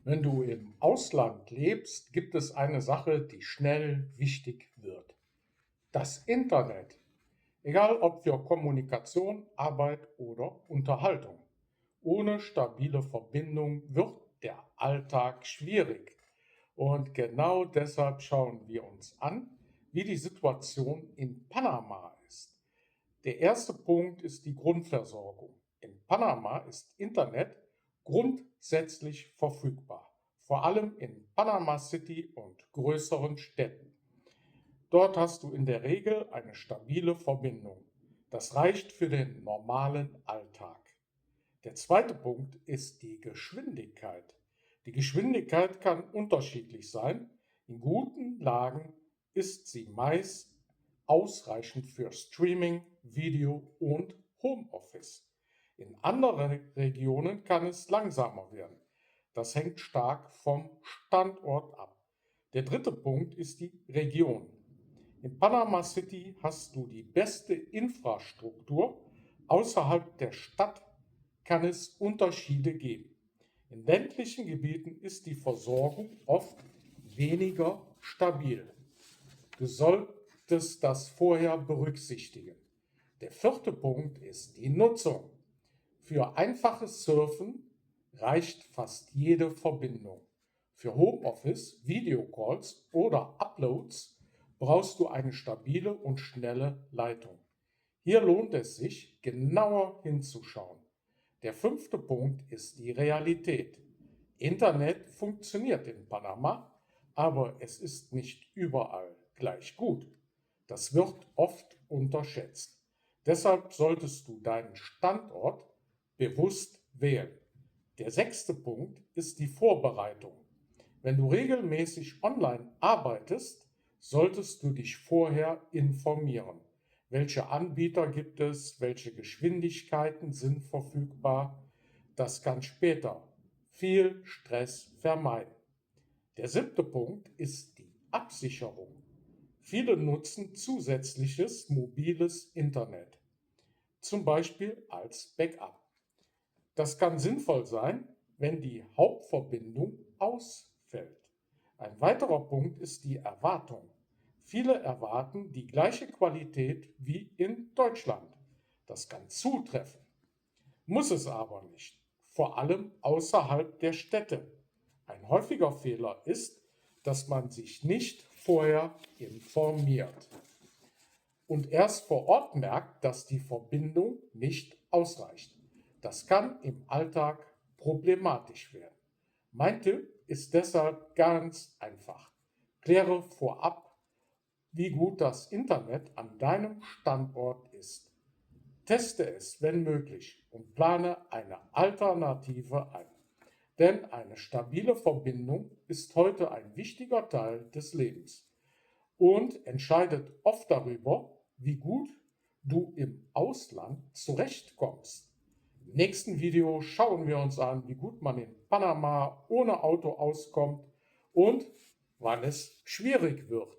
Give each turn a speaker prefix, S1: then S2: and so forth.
S1: Wenn du im Ausland lebst, gibt es eine Sache, die schnell wichtig wird. Das Internet. Egal ob für Kommunikation, Arbeit oder Unterhaltung. Ohne stabile Verbindung wird der Alltag schwierig. Und genau deshalb schauen wir uns an, wie die Situation in Panama ist. Der erste Punkt ist die Grundversorgung. In Panama ist Internet grundsätzlich verfügbar, vor allem in Panama City und größeren Städten. Dort hast du in der Regel eine stabile Verbindung. Das reicht für den normalen Alltag. Der zweite Punkt ist die Geschwindigkeit. Die Geschwindigkeit kann unterschiedlich sein. In guten Lagen ist sie meist ausreichend für Streaming, Video und Homeoffice. In anderen Regionen kann es langsamer werden. Das hängt stark vom Standort ab. Der dritte Punkt ist die Region. In Panama City hast du die beste Infrastruktur. Außerhalb der Stadt kann es Unterschiede geben. In ländlichen Gebieten ist die Versorgung oft weniger stabil. Du solltest das vorher berücksichtigen. Der vierte Punkt ist die Nutzung. Für einfaches Surfen reicht fast jede Verbindung. Für Homeoffice, Videocalls oder Uploads brauchst du eine stabile und schnelle Leitung. Hier lohnt es sich, genauer hinzuschauen. Der fünfte Punkt ist die Realität. Internet funktioniert in Panama, aber es ist nicht überall gleich gut. Das wird oft unterschätzt. Deshalb solltest du deinen Standort bewusst wählen. Der sechste Punkt ist die Vorbereitung. Wenn du regelmäßig online arbeitest, solltest du dich vorher informieren. Welche Anbieter gibt es? Welche Geschwindigkeiten sind verfügbar? Das kann später viel Stress vermeiden. Der siebte Punkt ist die Absicherung. Viele nutzen zusätzliches mobiles Internet, zum Beispiel als Backup. Das kann sinnvoll sein, wenn die Hauptverbindung ausfällt. Ein weiterer Punkt ist die Erwartung. Viele erwarten die gleiche Qualität wie in Deutschland. Das kann zutreffen, muss es aber nicht, vor allem außerhalb der Städte. Ein häufiger Fehler ist, dass man sich nicht vorher informiert und erst vor Ort merkt, dass die Verbindung nicht ausreicht. Das kann im Alltag problematisch werden. Mein Tipp ist deshalb ganz einfach. Kläre vorab, wie gut das Internet an deinem Standort ist. Teste es, wenn möglich, und plane eine Alternative ein. Denn eine stabile Verbindung ist heute ein wichtiger Teil des Lebens und entscheidet oft darüber, wie gut du im Ausland zurechtkommst. Im nächsten Video schauen wir uns an, wie gut man in Panama ohne Auto auskommt und wann es schwierig wird.